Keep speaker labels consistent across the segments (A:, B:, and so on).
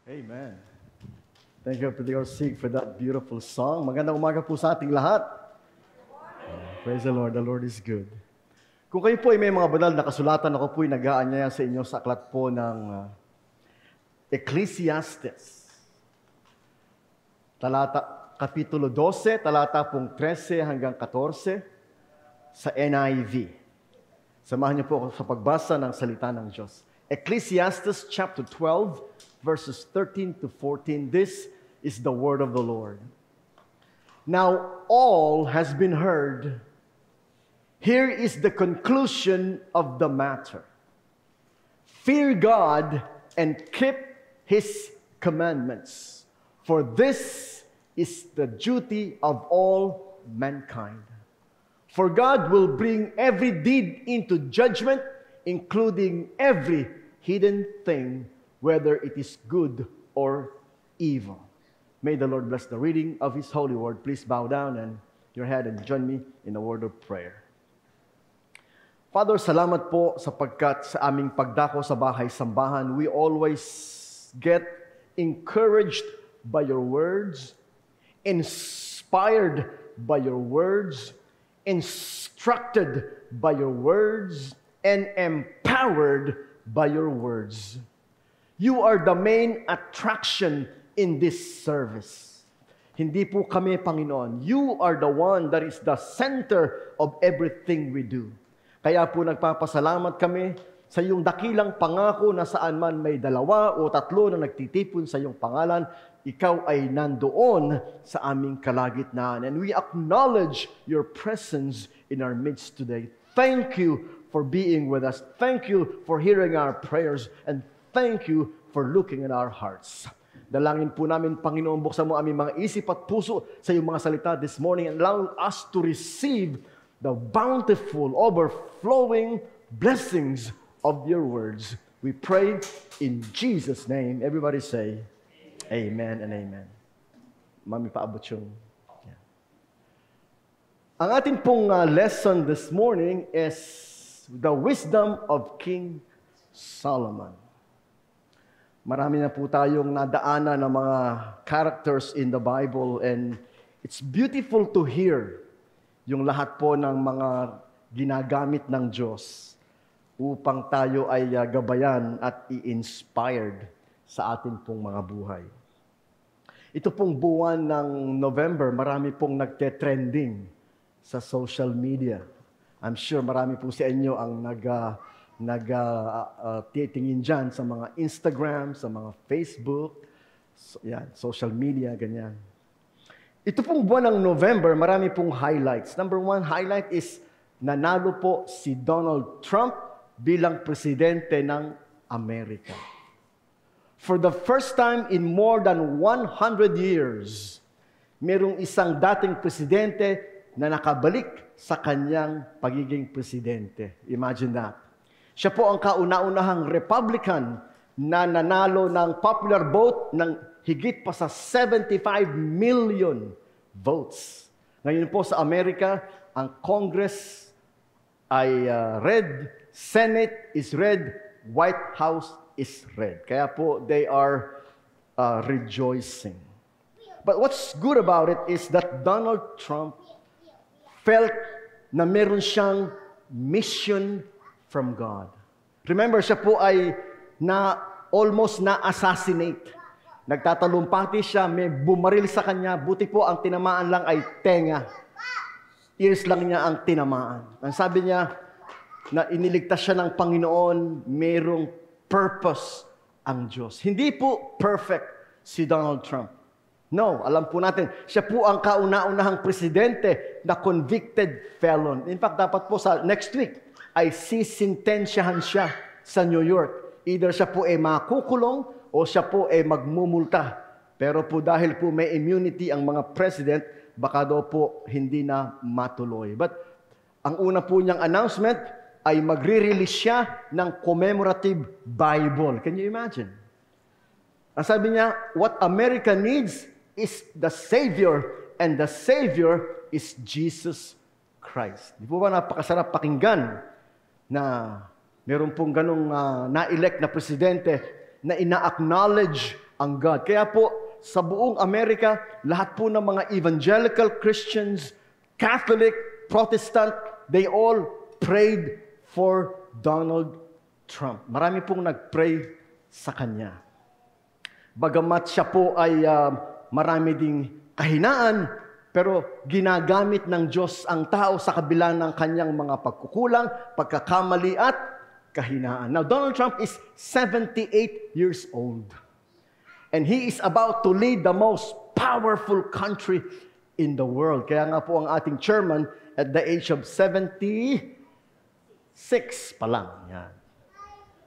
A: Amen. Thank you, Brother Sig, for that beautiful song. Magandang umaga po sa ating lahat. Praise the Lord. The Lord is good. Kung kayo po ay may mga banal na kasulatan, ako po ay nag-aanyaya sa inyo sa aklat po ng Ecclesiastes. Kapitulo 12, talata pong 13 hanggang 14 sa NIV. Samahan niyo po ako sa pagbasa ng salita ng Diyos. Ecclesiastes chapter 12, verses 13 to 14. This is the word of the Lord. Now all has been heard. Here is the conclusion of the matter. Fear God and keep His commandments, for this is the duty of all mankind. For God will bring every deed into judgment, including every hidden thing, whether it is good or evil. May the Lord bless the reading of His holy word. Please bow down and your head and join me in a word of prayer. Father, salamat po sapagkat sa aming pagdako sa bahay-sambahan, we always get encouraged by your words, inspired by your words, instructed by your words, and empowered by your words. You are the main attraction in this service. Hindi po kami, Panginoon. You are the one that is the center of everything we do. Kaya po nagpapasalamat kami sa iyong dakilang pangako na saan man may 2 o 3 na nagtitipon sa iyong pangalan, ikaw ay nandoon sa aming kalagitnaan. And we acknowledge your presence in our midst today. Thank you for being with us. Thank you for hearing our prayers. And thank you for looking at our hearts. Dalangin po namin, Panginoon, buksan mo aming mga isip at puso sa iyong mga salita this morning and allow us to receive the bountiful, overflowing blessings of your words. We pray in Jesus' name. Everybody say, Amen and Amen. Mami, paabot yung... Yeah. Ang ating pong lesson this morning is the wisdom of King Solomon. Marami na po tayong nadaanan ng mga characters in the Bible and it's beautiful to hear yung lahat po ng mga ginagamit ng Diyos upang tayo ay gabayan at i-inspired sa ating pong mga buhay. Ito pong buwan ng November, marami pong nagte-trending sa social media. I'm sure marami po sa inyo ang titingin dyan sa mga Instagram, sa mga Facebook, social media, ganyan. Ito pong buwan ng November, marami pong highlights. Number 1 highlight is nanalo po si Donald Trump bilang presidente ng Amerika. For the first time in more than 100 years, merong isang dating presidente na nakabalik sa kanyang pagiging presidente. Imagine that. Siya po ang kauna-unahang Republican na nanalo ng popular vote ng higit pa sa 75 million votes. Ngayon po sa Amerika, ang Congress ay red, Senate is red, White House is red. Kaya po, they are rejoicing. But what's good about it is that Donald Trump felt na meron siyang mission from God. Remember, siya po ay almost na-assassinate. Nagtatalumpati siya, may bumaril sa kanya, buti po ang tinamaan lang ay tenga. Ears lang niya ang tinamaan. Ang sabi niya, na iniligtas siya ng Panginoon, mayroong purpose ang Diyos. Hindi po perfect si Donald Trump. No, alam po natin, siya po ang kauna-unahang presidente na convicted felon. In fact, dapat po sa next week ay sisintensyahan siya sa New York. Either siya po ay makukulong o siya po ay magmumulta. Pero po dahil po may immunity ang mga president, baka daw po hindi na matuloy. But ang una po niyang announcement ay magre-release siya ng commemorative Bible. Can you imagine? Ang sabi niya, what America needs is the Savior, and the Savior is Jesus Christ. Di po ba napakasarap pakinggan na meron pong ganong na-elect na presidente na ina-acknowledge ang God. Kaya po, sa buong Amerika, lahat po ng mga evangelical Christians, Catholic, Protestant, they all prayed for Donald Trump. Marami pong nag-pray sa kanya. Bagamat siya po ay marami ding kahinaan, pero ginagamit ng Diyos ang tao sa kabila ng kanyang mga pagkukulang, pagkakamali at kahinaan. Now, Donald Trump is 78 years old. And he is about to lead the most powerful country in the world. Kaya nga po ang ating chairman at the age of 76 pa lang. Yan.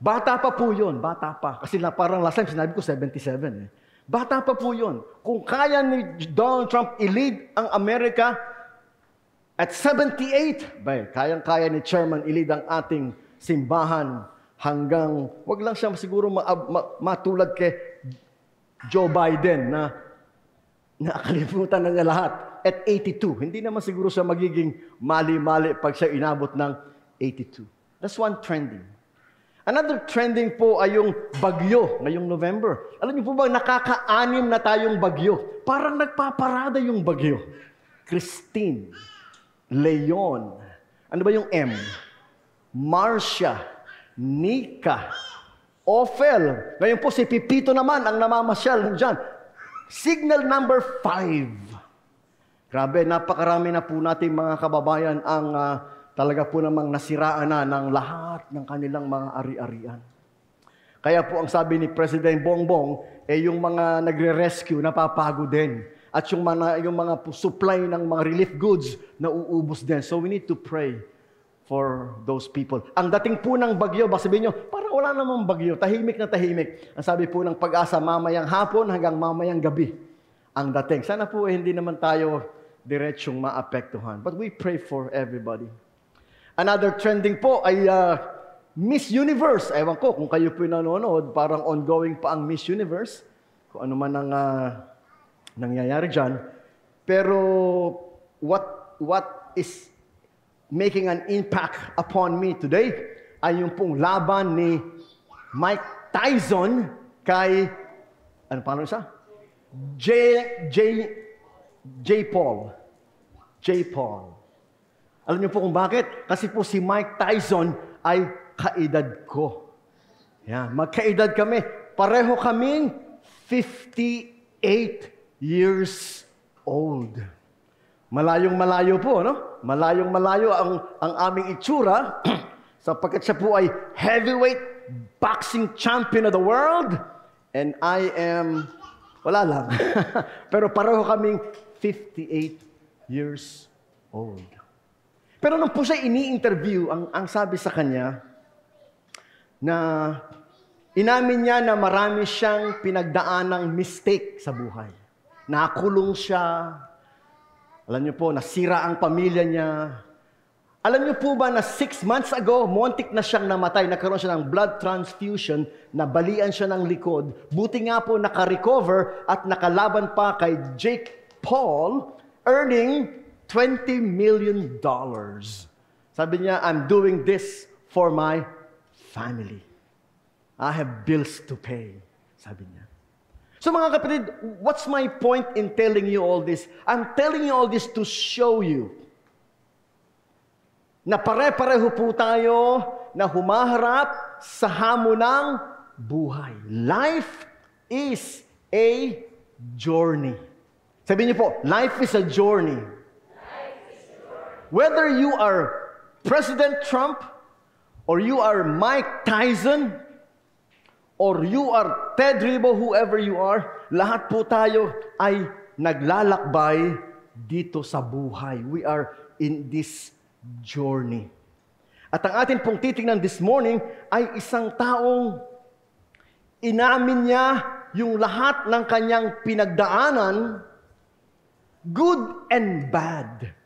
A: Bata pa po yun, bata pa. Kasi na parang last time sinabi ko 77 eh. Bata pa po yun. Kung kaya ni Donald Trump i-lead ang Amerika at 78, kayang-kaya ni chairman i-lead ang ating simbahan hanggang, wag lang siya siguro matulad kay Joe Biden na nakalimutan na niya lahat at 82. Hindi naman siguro siya magiging mali-mali pag siya inabot ng 82. That's one trending. Another trending po ay yung bagyo ngayong November. Alam niyo po ba, nakaka-anim na tayong bagyo. Parang nagpaparada yung bagyo. Christine, Leon, ano ba yung M? Marcia, Nika, Ophel. Ngayon po si Pipito naman ang namamasyal dyan. Signal number 5. Grabe, napakarami na po natin mga kababayan ang talaga po namang nasiraan na ng lahat ng kanilang mga ari-arian. Kaya po ang sabi ni President Bongbong, yung mga nagre-rescue napapagod din. At yung mga supply ng mga relief goods nauubos din. So we need to pray for those people. Ang dating po ng bagyo, baka sabihin nyo, parang wala namang bagyo, tahimik na tahimik. Ang sabi po ng Pag-asa, mamayang hapon hanggang mamayang gabi ang dating. Sana po hindi naman tayo diretsyong maapektuhan. But we pray for everybody. Another trending po ay Miss Universe. Ewan ko kung kayo po nanonood, parang ongoing pa ang Miss Universe. Kung ano man ang nangyayari dyan. Pero what is making an impact upon me today ay yung pong laban ni Mike Tyson kay, ano pangalan siya? J. Paul. Alam niyo po kung bakit? Kasi po si Mike Tyson ay kaedad ko. Yan, magkaedad kami. Pareho kaming 58 years old. Malayong-malayo po, no? Malayong-malayo ang aming itsura sapagkat siya po ay heavyweight boxing champion of the world and I am, wala lang. Pero pareho kaming 58 years old. Pero nung po siya ini-interview, ang sabi sa kanya na inamin niya na marami siyang pinagdaanang mistake sa buhay. Nakulong siya. Alam niyo po, nasira ang pamilya niya. Alam niyo po ba na 6 months ago, muntik na siyang namatay, nagkaroon siya ng blood transfusion, nabalian siya ng likod. Buti nga po naka-recover at nakalaban pa kay Jake Paul, earning $20 million. Sabi niya, I'm doing this for my family. I have bills to pay. Sabi niya. So mga kapatid, what's my point in telling you all this? I'm telling you all this to show you na pare-pareho po tayo na humaharap sa hamon ng buhay. Life is a journey. Sabihin niyo po, life is a journey. Whether you are President Trump or you are Mike Tyson or you are Ted Ribo, whoever you are, lahat po tayo ay naglalakbay dito sa buhay. We are in this journey. At ang atin pong titingnan this morning ay isang taong inamin niya yung lahat ng kanyang pinagdaanan, good and bad.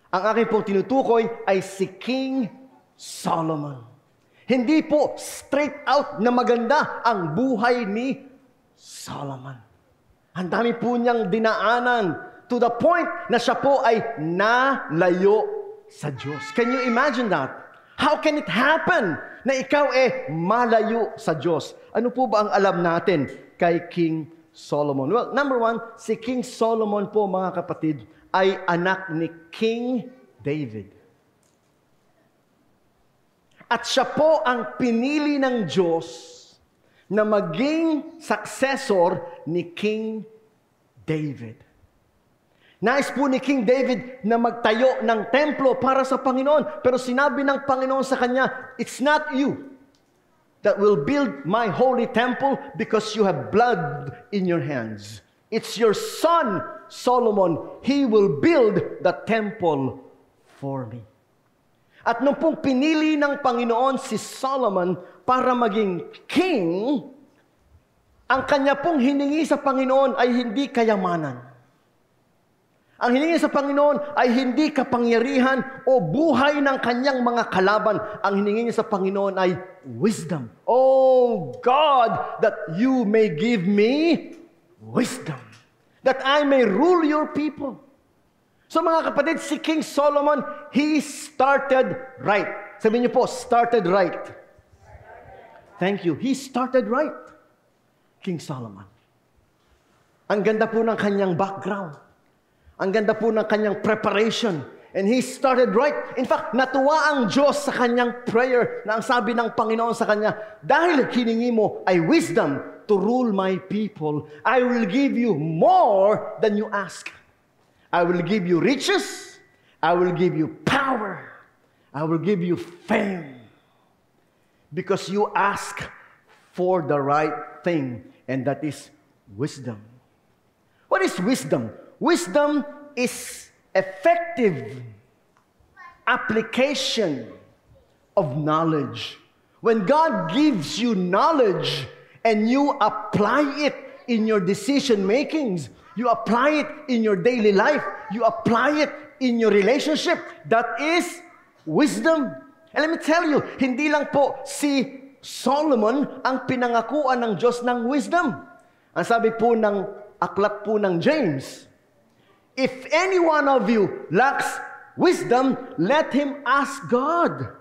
A: Ang aking pong tinutukoy ay si King Solomon. Hindi po straight out na maganda ang buhay ni Solomon. Ang dami po niyang dinaanan to the point na siya po ay nalayo sa Diyos. Can you imagine that? How can it happen na ikaw malayo sa Diyos? Ano po ba ang alam natin kay King Solomon? Well, number one, si King Solomon po, mga kapatid, ay anak ni King David. At siya po ang pinili ng Diyos na maging successor ni King David. Nais po ni King David na magtayo ng templo para sa Panginoon. Pero sinabi ng Panginoon sa kanya, it's not you that will build my holy temple because you have blood in your hands. It's your son, Solomon. He will build the temple for me. At nung pong pinili ng Panginoon si Solomon para maging king, ang kanya pong hiningi sa Panginoon ay hindi kayamanan. Ang hiningi sa Panginoon ay hindi kapangyarihan o buhay ng kanyang mga kalaban. Ang hiningi niya sa Panginoon ay wisdom. Oh God, that you may give me wisdom, that I may rule your people. So mga kapatid, si King Solomon, he started right. Sabihin niyo po, started right. Thank you. He started right. King Solomon. Ang ganda po ng kanyang background. Ang ganda po ng kanyang preparation. And he started right. In fact, natuwa ang Diyos sa kanyang prayer na ang sabi ng Panginoon sa kanya, dahil hiningi mo ay wisdom to rule my people, I will give you more than you ask. I will give you riches. I will give you power. I will give you fame. Because you ask for the right thing, and that is wisdom. What is wisdom? Wisdom is effective application of knowledge. When God gives you knowledge and you apply it in your decision makings, you apply it in your daily life, you apply it in your relationship, that is wisdom. And let me tell you, hindi lang po si Solomon ang pinangakuan ng Diyos ng wisdom. Ang sabi po ng aklat po ng James, if any one of you lacks wisdom, let him ask God.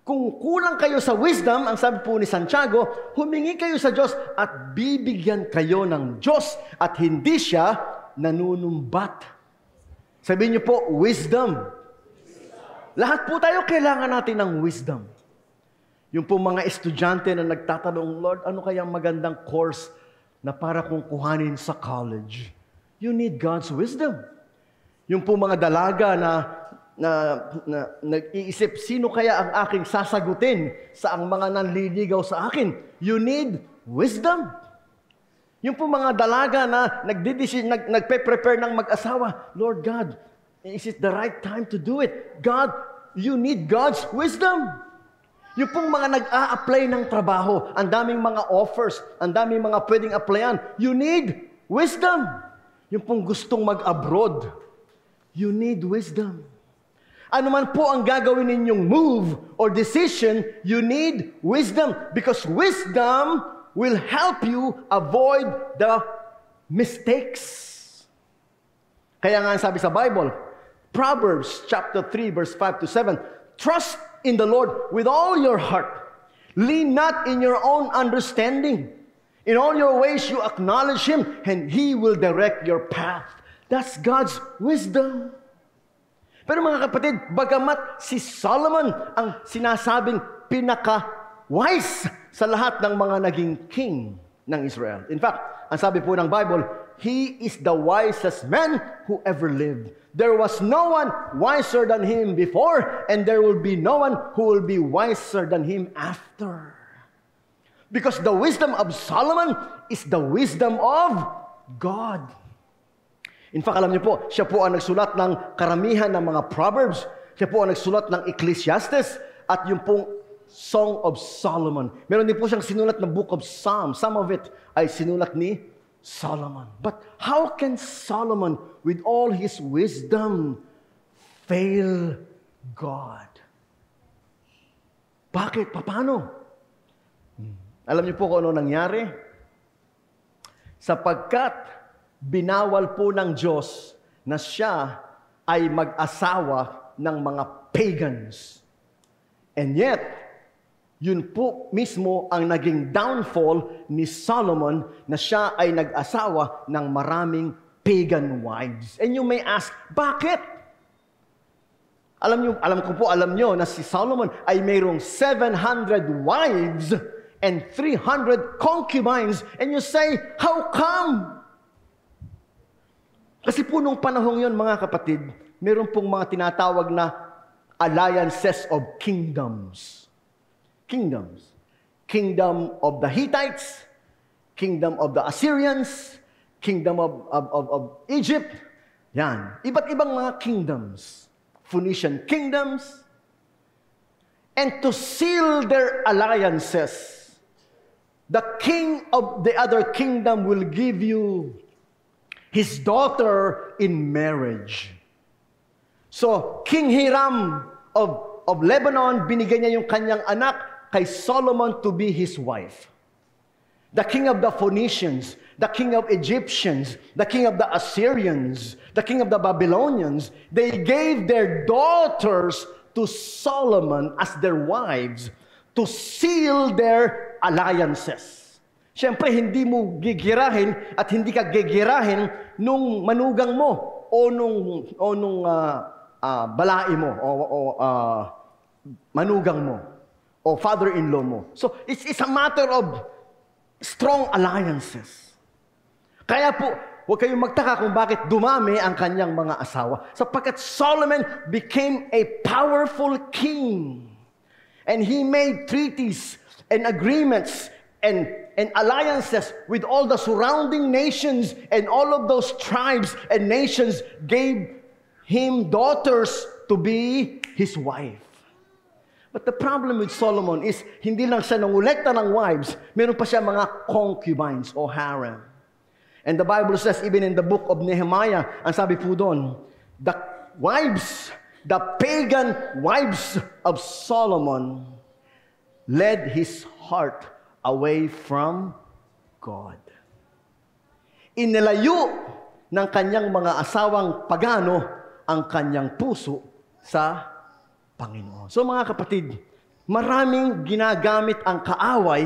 A: Kung kulang kayo sa wisdom, ang sabi po ni Santiago, humingi kayo sa Diyos at bibigyan kayo ng Diyos at hindi siya nanunumbat. Sabihin niyo po, wisdom. Lahat po tayo kailangan natin ng wisdom. Yung po mga estudyante na nagtatanong, Lord, ano kayang magandang course na para kong kuhanin sa college? You need God's wisdom. Yung po mga dalaga na nag-iisip, sino kaya ang aking sasagutin sa ang mga nanliligaw sa akin? You need wisdom. Yung po mga dalaga na nagpe-prepare ng mag-asawa, Lord God, is it the right time to do it? God, you need God's wisdom. Yung pong mga nag-a-apply ng trabaho, ang daming mga offers, ang daming mga pwedeng applyan, you need wisdom. Yung pong gustong mag-abroad, you need wisdom. Ano man po ang gagawin ninyong move or decision, you need wisdom. Because wisdom will help you avoid the mistakes. Kaya nga sabi sa Bible, Proverbs chapter 3 verse 5 to 7, trust in the Lord with all your heart. Lean not in your own understanding. In all your ways you acknowledge Him, and He will direct your path. That's God's wisdom. Pero mga kapatid, bagamat si Solomon ang sinasabing pinaka-wise sa lahat ng mga naging king ng Israel. In fact, ang sabi po ng Bible, he is the wisest man who ever lived. There was no one wiser than him before, and there will be no one who will be wiser than him after. Because the wisdom of Solomon is the wisdom of God. In fact, alam niyo po, siya po ang nagsulat ng karamihan ng mga Proverbs. Siya po ang nagsulat ng Ecclesiastes at yung pong Song of Solomon. Meron din po siyang sinulat na Book of Psalms. Some of it ay sinulat ni Solomon. But how can Solomon, with all his wisdom, fail God? Bakit? Paano? Alam niyo po kung ano nangyari? Sapagkat binawal po ng Diyos na siya ay mag-asawa ng mga pagans. And yet, Yun po mismo ang naging downfall ni Solomon na siya ay nag-asawa ng maraming pagan wives. And you may ask, bakit? Alam nyo na si Solomon ay mayroong 700 wives and 300 concubines. And you say, how come? Kasi po nung panahong yun, mga kapatid, meron pong mga tinatawag na alliances of kingdoms. Kingdoms. Kingdom of the Hittites, kingdom of the Assyrians, kingdom of Egypt. Yan. Iba't ibang mga kingdoms. Phoenician kingdoms. And to seal their alliances, the king of the other kingdom will give you his daughter in marriage. So, King Hiram of Lebanon, binigyan niya yung kanyang anak kay Solomon to be his wife. The king of the Phoenicians, the king of Egyptians, the king of the Assyrians, the king of the Babylonians, they gave their daughters to Solomon as their wives to seal their alliances. Siyempre, hindi mo gigirahin at hindi ka gigirahin nung manugang mo o nung balai mo o manugang mo o father-in-law mo. So, it's a matter of strong alliances. Kaya po, huwag kayong magtaka kung bakit dumami ang kanyang mga asawa. Sapagkat Solomon became a powerful king. And he made treaties and agreements and alliances with all the surrounding nations, and all of those tribes and nations gave him daughters to be his wife. But the problem with Solomon is, hindi lang siya nangolekta ng wives, meron pa siya mga concubines o harem. And the Bible says, even in the book of Nehemiah, ang sabi po doon, the pagan wives of Solomon led his heart away from God. Inilayo ng kanyang mga asawang pagano ang kanyang puso sa Panginoon. So mga kapatid, maraming ginagamit ang kaaway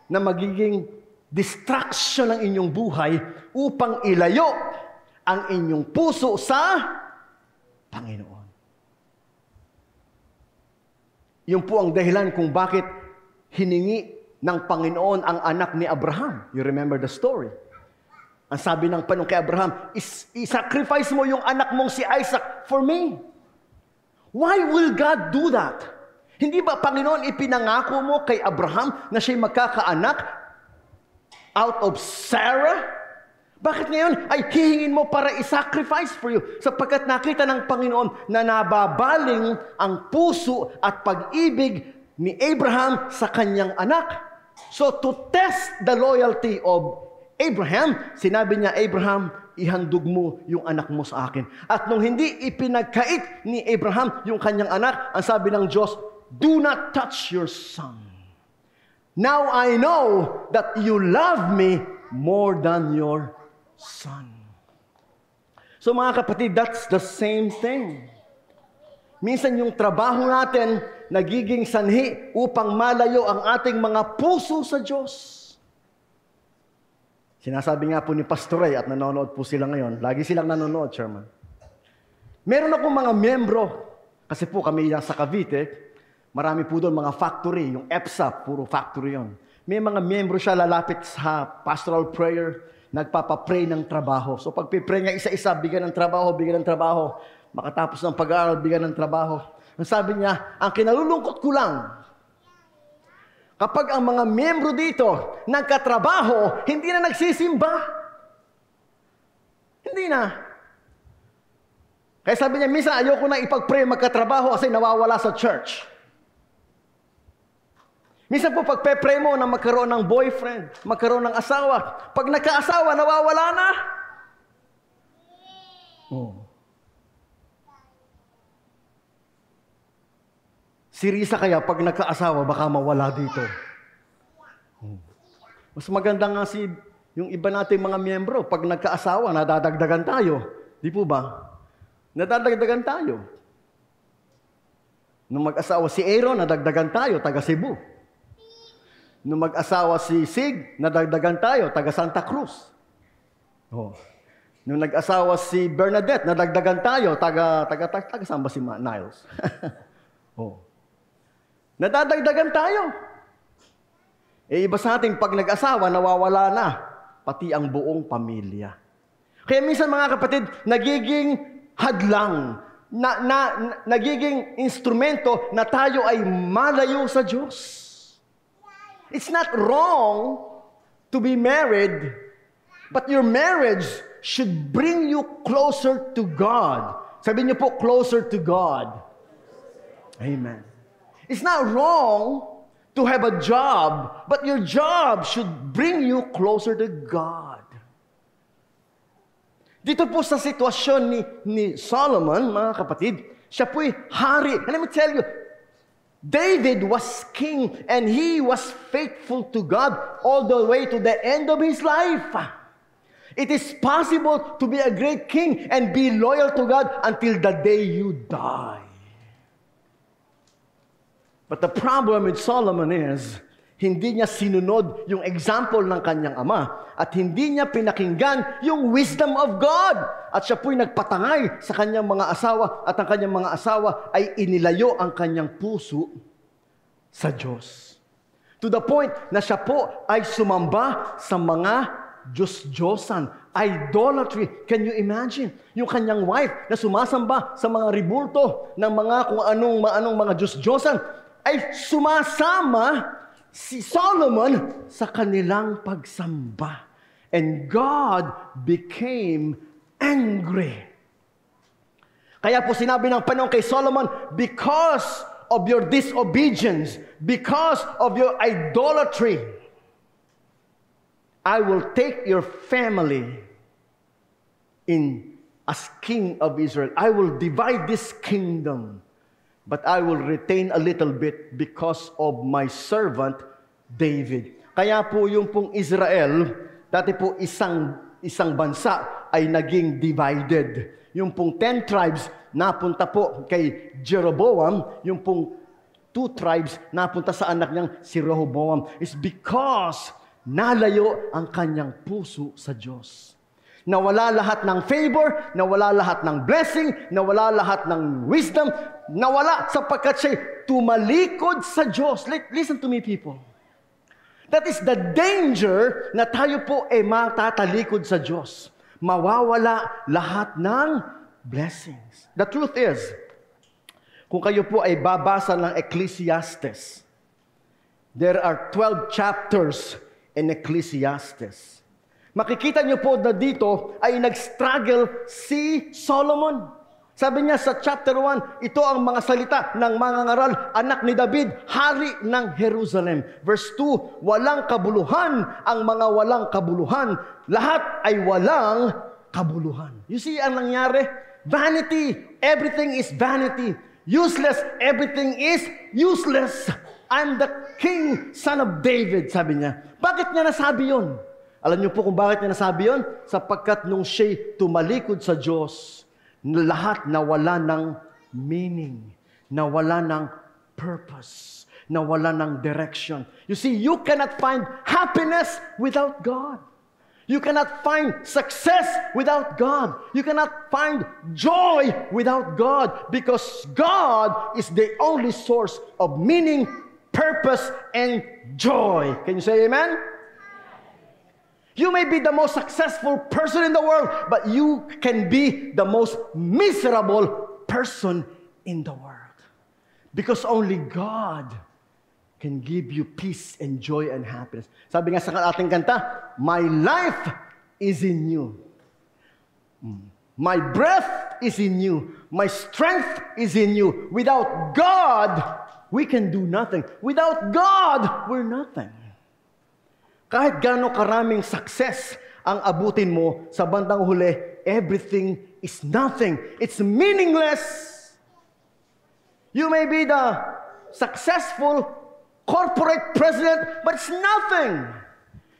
A: na magiging distraction ng inyong buhay upang ilayo ang inyong puso sa Panginoon. Yun po ang dahilan kung bakit hiningi ng Panginoon ang anak ni Abraham. You remember the story? Ang sabi ng Panginoon kay Abraham, i-sacrifice mo yung anak mong si Isaac for me. Why will God do that? Hindi ba, Panginoon, ipinangako mo kay Abraham na siya'y magkakaanak out of Sarah? Bakit ngayon ay hihingin mo para i-sacrifice for you? Sapagkat nakita ng Panginoon na nababaling ang puso at pag-ibig ni Abraham sa kanyang anak. So to test the loyalty of Abraham, sinabi niya, Abraham, ihandog mo yung anak mo sa akin. At nung hindi ipinagkait ni Abraham yung kanyang anak, ang sabi ng Diyos, do not touch your son. Now I know that you love me more than your son. So mga kapatid, that's the same thing. Minsan yung trabaho natin nagiging sanhi upang malayo ang ating mga puso sa Diyos. Sinasabi nga po ni Pastor Ray at nanonood po sila ngayon. Lagi silang nanonood, Chairman. Meron akong mga miyembro, kasi po kami yan sa Cavite, marami po doon mga factory, yung EPSA, puro factory yon. May mga miyembro siya lalapit sa pastoral prayer, nagpapapray ng trabaho. So pag pipray niya isa-isa, bigyan ng trabaho, makatapos ng pag-aaral, bigyan ng trabaho. Ang sabi niya, ang kinalulungkot ko lang, kapag ang mga miyembro dito nagkatrabaho, hindi na nagsisimba. Hindi na. Kaya sabi niya, minsan ayoko na ipag-pray magkatrabaho kasi nawawala sa church. Minsan po pag-pray mo na magkaroon ng boyfriend, magkaroon ng asawa, pag nagka-asawa, nawawala na. Oh. Si Risa kaya, pag nagka-asawa, baka mawala dito. Mas maganda nga yung iba nating mga miyembro, pag nagka-asawa, nadadagdagan tayo. Di po ba? Nadadagdagan tayo. Nung mag-asawa si Aaron, nadagdagan tayo, taga Cebu. Nung mag-asawa si Sig, nadagdagan tayo, taga Santa Cruz. Oh. Nung nag-asawa si Bernadette, nadagdagan tayo, taga saan ba si Niles? Oh. Nadadagdagan tayo. Iba sa ating pag nag-asawa, nawawala na, pati ang buong pamilya. Kaya minsan mga kapatid, nagiging hadlang, nagiging instrumento na tayo ay malayo sa Diyos. It's not wrong to be married, but your marriage should bring you closer to God. Sabi niyo po, closer to God. Amen. It's not wrong to have a job, but your job should bring you closer to God. Dito po sa sitwasyon ni Solomon, mga kapatid, siya po'y hari. And let me tell you, David was king and he was faithful to God all the way to the end of his life. It is possible to be a great king and be loyal to God until the day you die. But the problem with Solomon is, hindi niya sinunod yung example ng kanyang ama at hindi niya pinakinggan yung wisdom of God. At siya po'y nagpatangay sa kanyang mga asawa at ang kanyang mga asawa ay inilayo ang kanyang puso sa Diyos. To the point na siya po ay sumamba sa mga Diyos-Diyosan, idolatry. Can you imagine? Yung kanyang wife na sumasamba sa mga ribulto ng mga kung anong mga Diyos-Diyosan ay sumasama si Solomon sa kanilang pagsamba. And God became angry. Kaya po sinabi ng Panginoon kay Solomon, because of your disobedience, because of your idolatry, I will take your family as king of Israel. I will divide this kingdom. But I will retain a little bit because of my servant David. Kaya po yung pong Israel, dati po isang bansa ay naging divided. Yung pong 10 tribes napunta po kay Jeroboam, yung pong 2 tribes napunta sa anak niyang si Rehoboam. It's because nalayo ang kanyang puso sa Diyos. Nawala lahat ng favor, nawala lahat ng blessing, nawala lahat ng wisdom, nawala sapagkat siya tumalikod sa Diyos. Listen to me, people. That is the danger na tayo po ay matatalikod sa Diyos. Mawawala lahat ng blessings. The truth is, kung kayo po ay babasa ng Ecclesiastes, there are 12 chapters in Ecclesiastes. Makikita niyo po na dito ay nag-struggle si Solomon. Sabi niya sa chapter 1, ito ang mga salita ng mangangaral, anak ni David, hari ng Jerusalem. Verse 2, walang kabuluhan ang mga walang kabuluhan. Lahat ay walang kabuluhan. You see ang nangyari? Vanity. Everything is vanity. Useless. Everything is useless. I'm the king, son of David, sabi niya. Bakit niya nasabi yun? Alam niyo po kung bakit niya nasabi yun? Sapagkat nung siya'y tumalikod sa Diyos, lahat nawala ng meaning, nawala ng purpose, nawala ng direction. You see, you cannot find happiness without God. You cannot find success without God. You cannot find joy without God because God is the only source of meaning, purpose, and joy. Can you say amen? You may be the most successful person in the world, but you can be the most miserable person in the world. Because only God can give you peace and joy and happiness. Sabi nga sa ating kanta, my life is in you. My breath is in you. My strength is in you. Without God, we can do nothing. Without God, we're nothing. Kahit gaano karaming success ang abutin mo, sa bandang huli, everything is nothing. It's meaningless. You may be the successful corporate president, but it's nothing.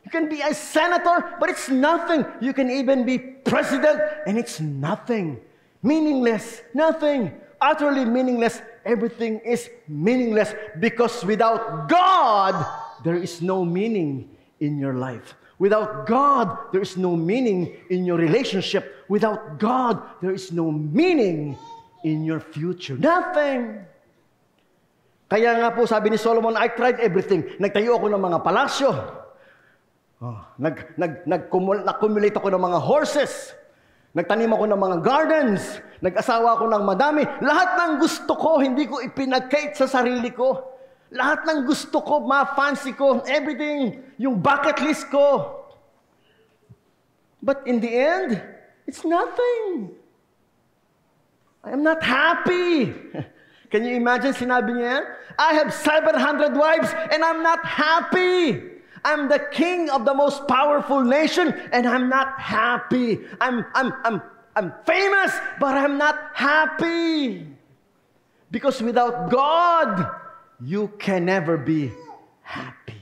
A: You can be a senator, but it's nothing. You can even be president, and it's nothing. Meaningless, nothing. Utterly meaningless. Everything is meaningless because without God, there is no meaning in your life. Without God, there is no meaning in your relationship. Without God, there is no meaning in your future. Nothing. Kaya nga po sabi ni Solomon, I tried everything. Nagtayo ako ng mga palasyo. Nag-accumulate ako ng mga horses. Nagtanim ako ng mga gardens. Nag-asawa ako ng madami. Lahat ng gusto ko, hindi ko ipinag-kate sa sarili ko. Lahat ng gusto ko, ma-fancy ko, everything, yung bucket list ko. But in the end, it's nothing. I am not happy. Can you imagine, sinabi niya yan? I have 700 wives and I'm not happy. I'm the king of the most powerful nation and I'm not happy. I'm famous, but I'm not happy. Because without God, you can never be happy.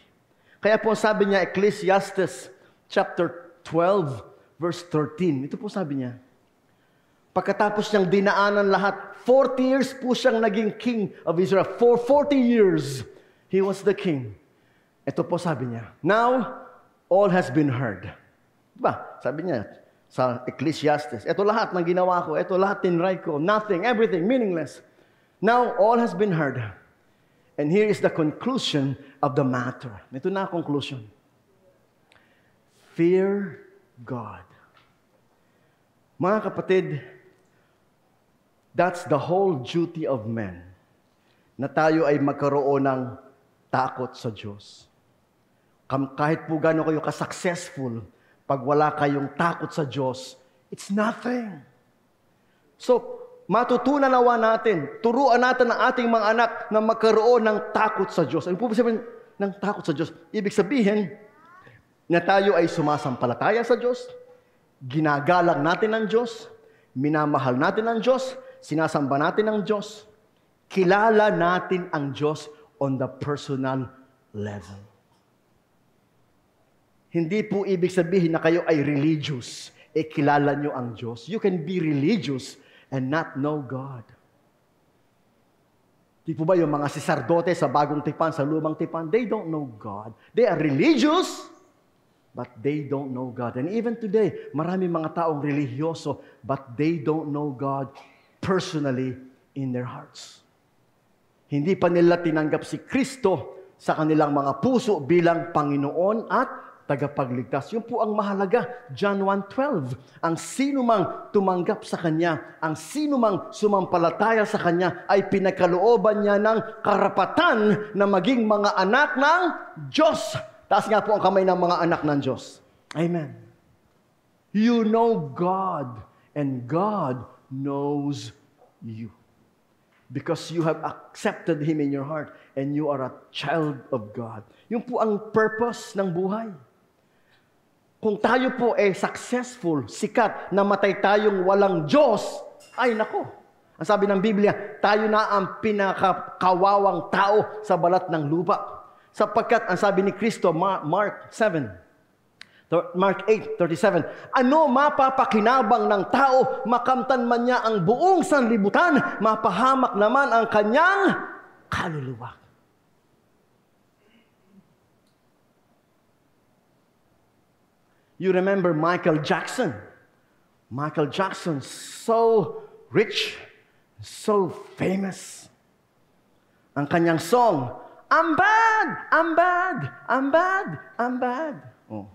A: Kaya po sabi niya, Ecclesiastes chapter 12, verse 13. Ito po sabi niya, pagkatapos niyang dinaanan lahat, 40 years po siyang naging king of Israel. For 40 years, he was the king. Ito po sabi niya, now, all has been heard. Diba? Sabi niya sa Ecclesiastes, ito lahat ng ginawa ko, ito lahat tinry ko, nothing, everything, meaningless. Now, all has been heard. And here is the conclusion of the matter. Ito na ang conclusion. Fear God. Mga kapatid, that's the whole duty of men. Na tayo ay magkaroon ng takot sa Diyos. Kahit po gano'n kayo ka-successful, pag wala kayong takot sa Diyos, it's nothing. So, matutunan nawa natin, turuan natin ang ating mga anak na magkaroon ng takot sa Diyos. Ano po sabihin ng takot sa Diyos? Ibig sabihin na tayo ay sumasampalataya sa Diyos, ginagalang natin ang Diyos, minamahal natin ang Diyos, sinasamba natin ang Diyos, kilala natin ang Diyos on the personal level. Hindi po ibig sabihin na kayo ay religious, kilala nyo ang Diyos. You can be religious and not know God. Di po ba yung mga saserdote sa bagong tipan, sa lumang tipan, they don't know God. They are religious, but they don't know God. And even today, marami mga taong religyoso, but they don't know God personally in their hearts. Hindi pa nila tinanggap si Kristo sa kanilang mga puso bilang Panginoon at tagapagligtas. Yun po ang mahalaga. John 1:12. Ang sinumang tumanggap sa Kanya, ang sinumang sumampalataya sa Kanya, ay pinagkalooban niya ng karapatan na maging mga anak ng Diyos. Taas nga po ang kamay ng mga anak ng Diyos. Amen. You know God, and God knows you. Because you have accepted Him in your heart, and you are a child of God. Yun po ang purpose ng buhay. Kung tayo po ay successful, sikat, namatay tayong walang Diyos, ay nako. Ang sabi ng Biblia, tayo na ang pinakakawawang tao sa balat ng lupa. Sapagkat, ang sabi ni Kristo, Mark 8:37, ano mapapakinabang ng tao, makamtan man niya ang buong sanlibutan, mapahamak naman ang kanyang kaluluwa. You remember Michael Jackson. Michael Jackson, so rich, so famous. Ang kanyang song, I'm bad, I'm bad, I'm bad, I'm bad. Oh.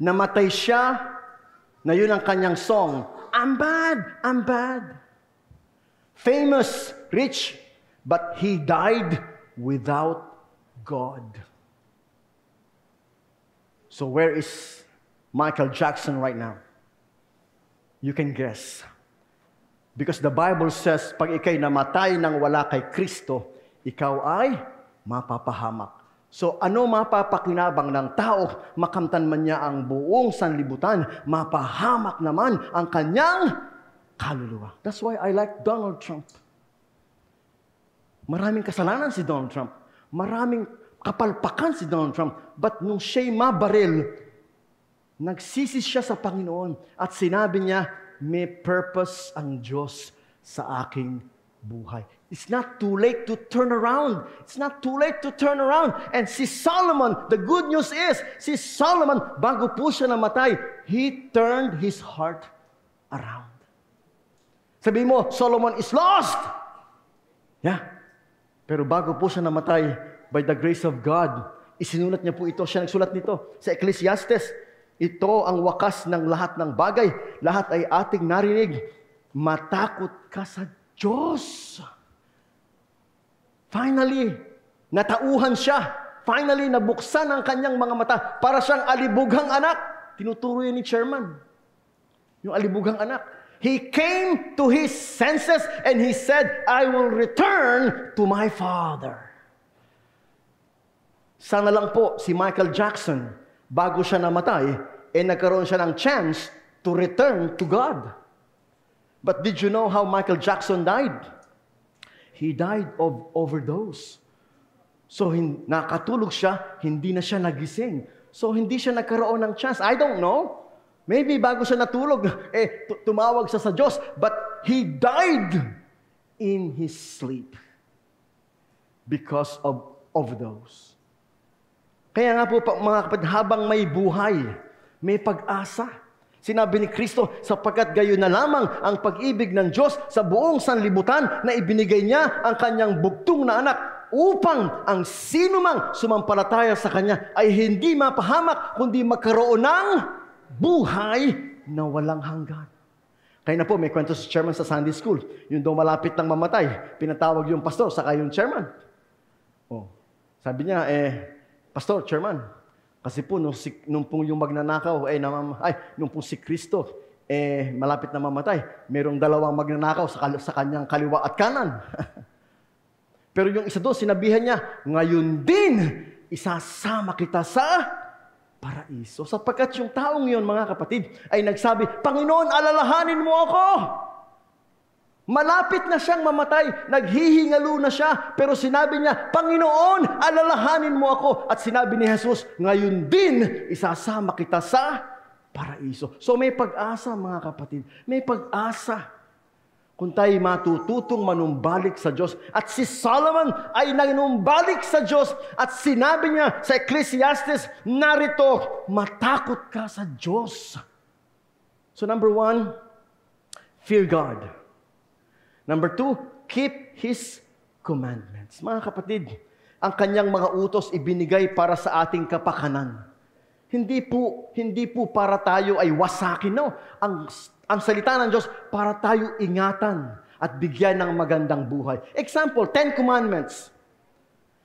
A: Namatay siya, na yun ang kanyang song, I'm bad, I'm bad. Famous, rich, but he died without God. So where is Michael Jackson right now? You can guess. Because the Bible says, pag ikay namatay nang wala kay Kristo, ikaw ay mapapahamak. So ano mapapakinabang ng tao, makamtan man niya ang buong sanlibutan, mapahamak naman ang kanyang kaluluwa. That's why I like Donald Trump. Maraming kasalanan si Donald Trump. Maraming kapalpakan si Donald Trump. But nung siya'y mabaril, nagsisi siya sa Panginoon at sinabi niya, may purpose ang Diyos sa aking buhay. It's not too late to turn around. It's not too late to turn around. And si Solomon, the good news is, si Solomon, bago po siya namatay, he turned his heart around. Sabi mo, Solomon is lost. Yeah. Pero bago po siya namatay, by the grace of God, isinulat niya po ito. Siya nagsulat nito sa Ecclesiastes. Ito ang wakas ng lahat ng bagay. Lahat ay ating narinig. Matakot ka sa Diyos. Finally, natauhan siya. Finally, nabuksan ang kanyang mga mata para siyang alibughang anak. Tinuturo yan ni Chairman. Yung alibughang anak. He came to his senses and he said, I will return to my father. Sana lang po si Michael Jackson, bago siya namatay, nagkaroon siya ng chance to return to God. But did you know how Michael Jackson died? He died of overdose. So, nakatulog siya, hindi na siya nagising. So, hindi siya nagkaroon ng chance. I don't know. Maybe bago siya natulog, tumawag siya sa Diyos. But he died in his sleep because of overdose. Kaya nga po, mga kapatid, habang may buhay, may pag-asa. Sinabi ni Kristo, sapagkat gayon na lamang ang pag-ibig ng Diyos sa buong sanlibutan na ibinigay niya ang kanyang bugtong na anak upang ang sinumang sumampalataya sa kanya ay hindi mapahamak kundi magkaroon ng buhay na walang hanggan. Kaya na po, may kwento si Chairman sa Sunday School. Yung daw malapit ng mamatay, pinatawag yung pastor, saka yung Chairman. Sabi niya, Pastor, Chairman, kasi po, nung pong yung magnanakaw, nung pong si Kristo, malapit na mamatay, merong dalawang magnanakaw sa kanyang kaliwa at kanan. Pero yung isa doon, sinabihan niya, ngayon din, isasama kita sa paraiso. Sapagkat yung taong yun, mga kapatid, ay nagsabi, Panginoon, alalahanin mo ako! Malapit na siyang mamatay, naghihingalo na siya, pero sinabi niya, Panginoon, alalahanin mo ako. At sinabi ni Jesus, ngayon din, isasama kita sa paraiso. So may pag-asa, mga kapatid. May pag-asa. Kung tayo matututong manumbalik sa Diyos. At si Solomon ay nanumbalik sa Diyos. At sinabi niya sa Ecclesiastes, narito, matakot ka sa Diyos. So number 1, fear God. Number 2, keep His commandments. Mga kapatid, ang kanyang mga utos ibinigay para sa ating kapakanan. Hindi po para tayo ay wasakin, no. Ang salita ng Diyos para tayo ingatan at bigyan ng magandang buhay. Example, 10 Commandments.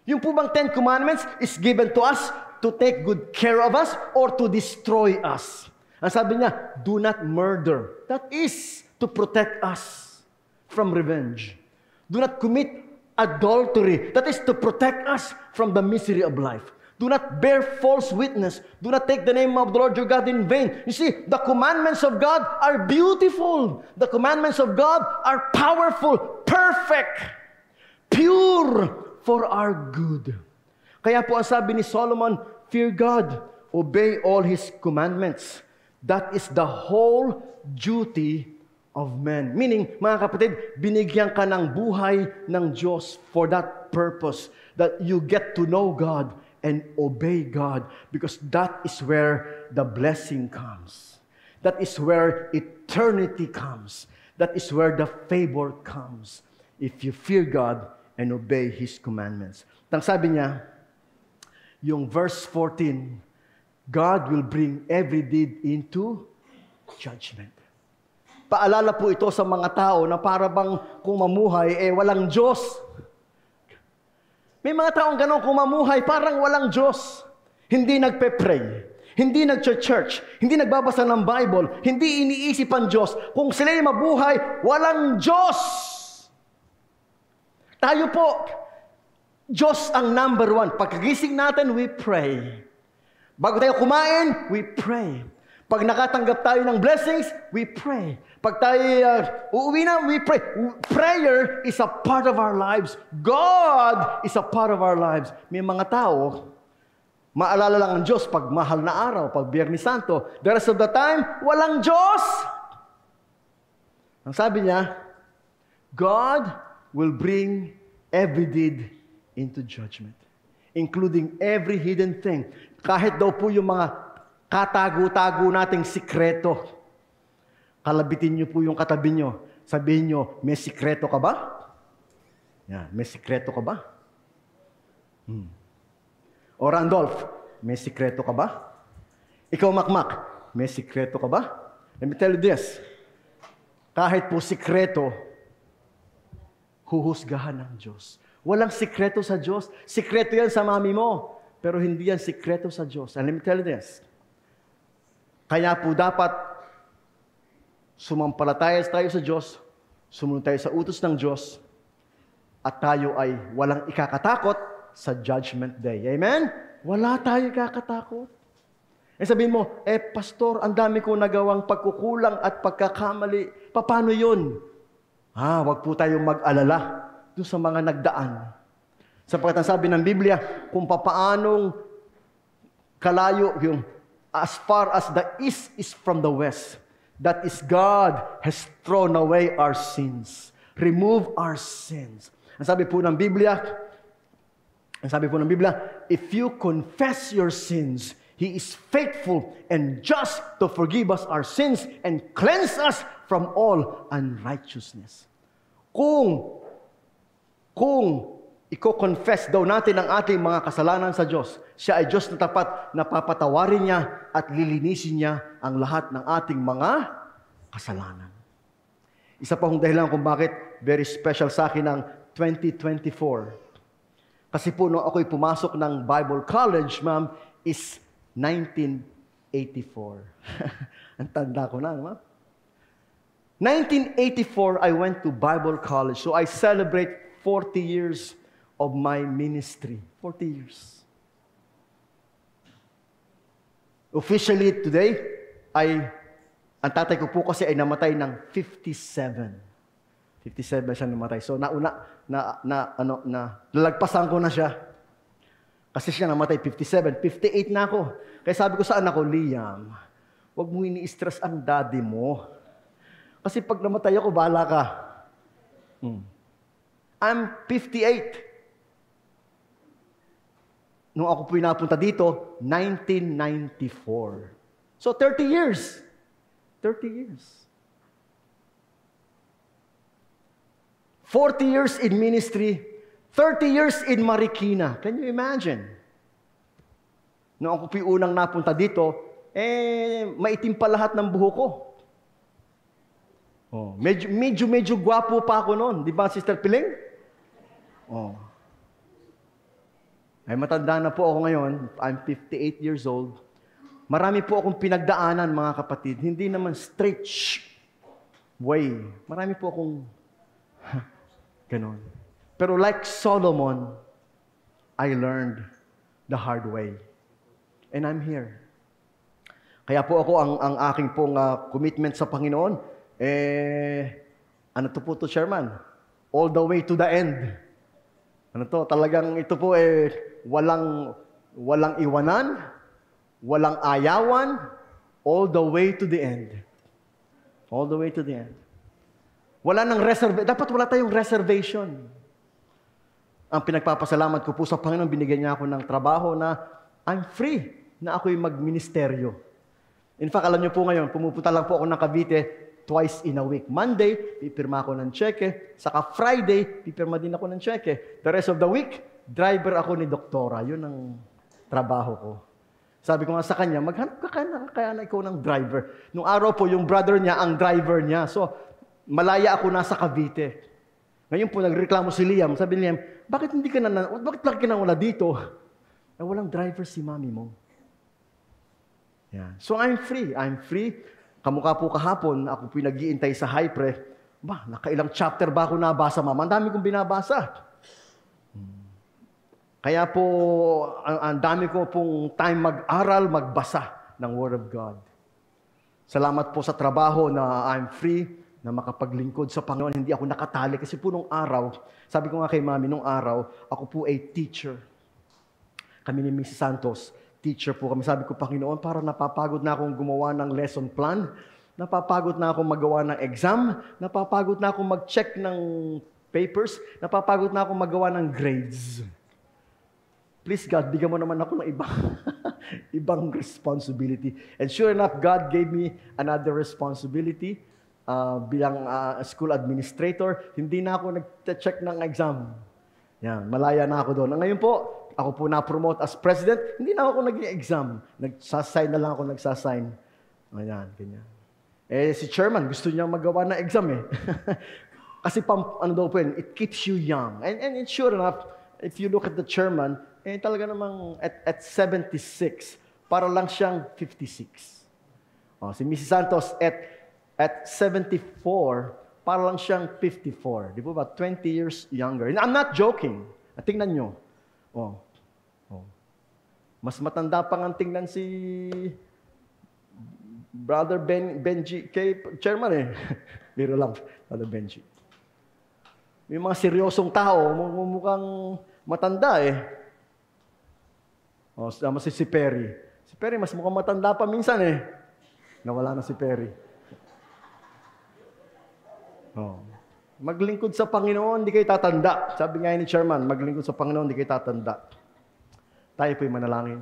A: Yung po bang 10 Commandments is given to us to take good care of us or to destroy us. Ang sabi niya, do not murder. That is to protect us from revenge. Do not commit adultery. That is to protect us from the misery of life. Do not bear false witness. Do not take the name of the Lord your God in vain. You see, the commandments of God are beautiful. The commandments of God are powerful, perfect, pure for our good. Kaya po ang sabi ni Solomon, fear God, obey all His commandments. That is the whole duty of men. Meaning, mga kapatid, binigyan ka ng buhay ng Diyos for that purpose, that you get to know God and obey God, because that is where the blessing comes. That is where eternity comes. That is where the favor comes. If you fear God and obey His commandments. Tang sabi niya, yung verse 14, God will bring every deed into judgment. Paalala po ito sa mga tao na para bang kung mamuhay, walang Diyos. May mga taong gano'n kung mamuhay, parang walang Diyos. Hindi nagpe-pray, hindi nag-church, hindi nagbabasa ng Bible, hindi iniisip ang Diyos. Kung sila'y mabuhay, walang Diyos. Tayo po, Diyos ang number 1. Pagkagising natin, we pray. Bago tayo kumain, we pray. Pag nakatanggap tayo ng blessings, we pray. Pag tayo uuwi na, we pray. Prayer is a part of our lives. God is a part of our lives. May mga tao, maalala lang ang Diyos pag mahal na araw, pag Biyernes Santo. The rest of the time, walang Diyos. Ang sabi niya, God will bring every deed into judgment, including every hidden thing. Kahit daw po yung mga katago-tago nating sikreto, kalabitin niyo po yung katabi niyo. Sabihin niyo, may sikreto ka ba? Yan, may sikreto ka ba? O Randolph, may sikreto ka ba? Ikaw, Makmak, may sikreto ka ba? Let me tell you this. Kahit po sikreto, huhusgahan ng Diyos. Walang sikreto sa Diyos. Sikreto yan sa mami mo. Pero hindi yan sikreto sa Diyos. And let me tell you this. Kaya po dapat sumampalataya tayo sa Diyos, sumunod tayo sa utos ng Diyos, at tayo ay walang ikakatakot sa Judgment Day. Amen? Wala tayo ikakatakot. Sabihin mo, Pastor, ang dami ko nagawang pagkukulang at pagkakamali. Paano yun? Wag po tayong mag-alala doon sa mga nagdaan. Sapagkat ang sabi ng Biblia, kung papaanong kalayo yung as far as the east is from the west, that is God has thrown away our sins. Remove our sins. Ang sabi po ng Biblia, if you confess your sins, He is faithful and just to forgive us our sins and cleanse us from all unrighteousness. Kung i-confess daw natin ang ating mga kasalanan sa Diyos, siya ay Diyos na tapat na papatawarin niya at lilinisin niya ang lahat ng ating mga kasalanan. Isa pa kong dahilan kung bakit very special sa akin ang 2024. Kasi po nung ako'y pumasok ng Bible College, ma'am, is 1984. Ang tanda ko na, ma'am. 1984, I went to Bible College. So I celebrate 40 years of my ministry. 40 years. Officially today, ang tatay ko po kasi ay namatay ng 57. 57 siya namatay. So nalagpasan ko na siya. Kasi siya namatay 57. 58 na ako. Kaya sabi ko sa anak ko, Liam, huwag mo ini-stress ang daddy mo. Kasi pag namatay ako, bahala ka. I'm 58. Nung ako po napunta dito, 1994. So 30 years. 30 years. 40 years in ministry, 30 years in Marikina. Can you imagine? Nung ako po unang napunta dito, maitim pa lahat ng buhok ko. Medyo gwapo pa ako noon. Di ba, Sister Piling? Ay matanda na po ako ngayon. I'm 58 years old. Marami po akong pinagdaanan, mga kapatid. Hindi naman straight way. Marami po akong ganon. Pero like Solomon, I learned the hard way. And I'm here. Kaya po ako, ang aking pong commitment sa Panginoon, ano to po to, Chairman? All the way to the end. Ano to? Talagang ito po walang iwanan, walang ayawan, all the way to the end. All the way to the end. Wala nang reservation. Dapat wala tayong reservation. Ang pinagpapasalamat ko po sa Panginoon, binigyan niya ako ng trabaho na I'm free na ako'y magministeryo. In fact, alam niyo po ngayon, pumupunta lang po ako ng Cavite twice in a week. Monday, pipirma ako ng cheque. Saka Friday, pipirma din ako ng cheque. The rest of the week, driver ako ni Doktora. Yun ang trabaho ko. Sabi ko nga sa kanya, maghanap ka kaya na ikaw ng driver. Nung araw po, yung brother niya, ang driver niya. So, malaya ako nasa Cavite. Ngayon po, nagreklamo si Liam. Sabi ni Liam, bakit lagi ka na wala dito? Walang driver si mami mo. Yeah. So I'm free. Kamukha po kahapon, ako po nag-iintay sa Hypre. Nakailang chapter ba ako nabasa, mama? Ang dami kong binabasa. Kaya po, ang dami ko pong time mag-aral, magbasa ng Word of God. Salamat po sa trabaho na I'm free, na makapaglingkod sa Panginoon. Hindi ako nakatali. Kasi po nung araw, sabi ko nga kay mami, nung araw, ako po ay teacher. Kami ni Mrs. Santos, teacher po kami. Sabi ko, Panginoon, para napapagod na akong gumawa ng lesson plan, napapagod na akong magawa ng exam, napapagod na akong mag-check ng papers, napapagod na ako magawa ng grades. Please God, bigyan mo naman ako ng ibang responsibility. And sure enough, God gave me another responsibility bilang school administrator. Hindi na ako nag-check ng exam. Yan, malaya na ako doon. Ngayon po, ako po na-promote as president, hindi na ako nag-exam. Nagsasign na lang ako nagsasign. Ayan, ganyan. Si chairman, gusto niya magawa na exam eh. Kasi ano daw po yun, it keeps you young. And sure enough, if you look at the chairman, talaga namang at 76, para lang siyang 56. Si Mrs. Santos at 74, para lang siyang 54. Di ba? 20 years younger. And I'm not joking. Tingnan nyo. Mas matanda pa nga tingnan si Brother Benji kay chairman eh. Biro lang, Brother Benji. May mga seryosong tao, mukhang matanda eh. Sama si Perry. Si Perry, mas mukhang matanda pa minsan eh. Nawala na si Perry. Maglingkod sa Panginoon, di kayo tatanda. Sabi nga ni chairman, maglingkod sa Panginoon, di kayo tatanda. Tayo po'y manalangin.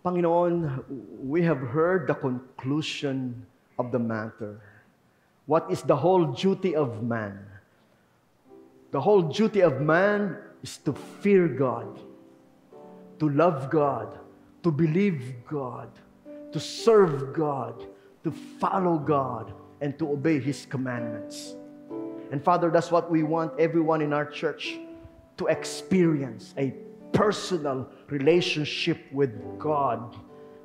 A: Panginoon, we have heard the conclusion of the matter. What is the whole duty of man? The whole duty of man is to fear God, to love God, to believe God, to serve God, to follow God, and to obey His commandments. And Father, that's what we want everyone in our church to experience, a personal relationship with God,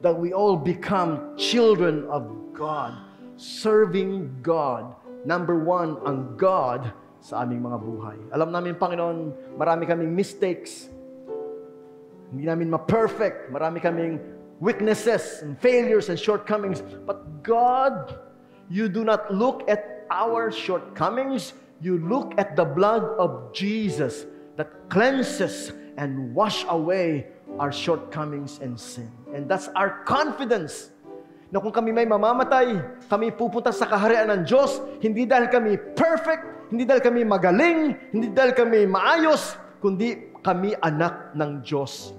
A: that we all become children of God, serving God. Number one, ang God sa aming mga buhay. Alam namin, Panginoon, marami kaming mistakes. Hindi namin ma-perfect. Marami kaming weaknesses and failures and shortcomings. But God, you do not look at our shortcomings. You look at the blood of Jesus that cleanses and wash away our shortcomings and sin. And that's our confidence na kung kami may mamamatay, kami pupunta sa kaharian ng Diyos, hindi dahil kami perfect, hindi dahil kami magaling, hindi dahil kami maayos, kundi kami anak ng Diyos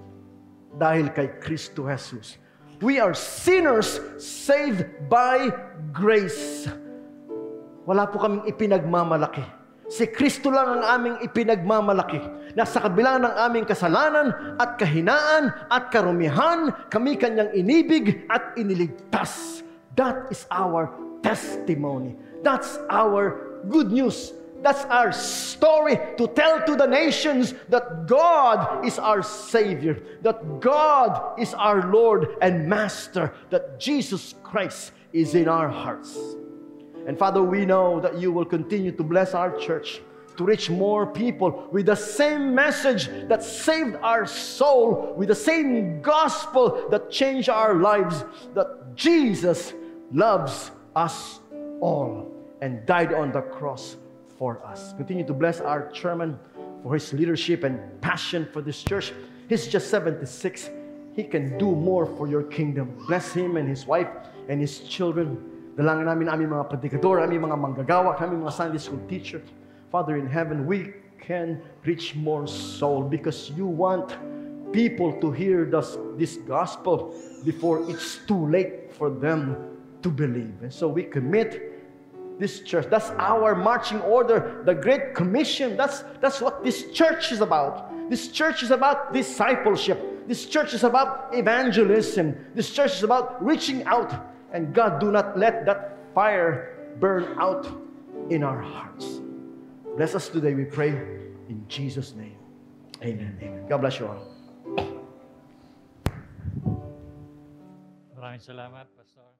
A: dahil kay Kristo Jesus. We are sinners saved by grace. Wala po kaming ipinagmamalaki. Si Kristo lang ang aming ipinagmamalaki. Na sa kabila ng aming kasalanan at kahinaan at karumihan, kami kanyang inibig at iniligtas. That is our testimony. That's our good news. That's our story to tell to the nations that God is our Savior, that God is our Lord and Master, that Jesus Christ is in our hearts. And Father, we know that you will continue to bless our church to reach more people with the same message that saved our soul, with the same gospel that changed our lives, that Jesus loves us all and died on the cross for us. Continue to bless our chairman for his leadership and passion for this church. He's just 76. He can do more for your kingdom. Bless him and his wife and his children. Dalangin namin aming mga predikador, aming mga manggagawa, aming mga Sunday school teacher. Father in heaven, we can reach more soul because you want people to hear this gospel before it's too late for them to believe. And so we commit this church. That's our marching order, the Great Commission. That's what this church is about. This church is about discipleship. This church is about evangelism. This church is about reaching out. And God, do not let that fire burn out in our hearts. Bless us today, we pray, in Jesus' name. Amen. Amen. God bless you all.
B: Maraming salamat, Pastor.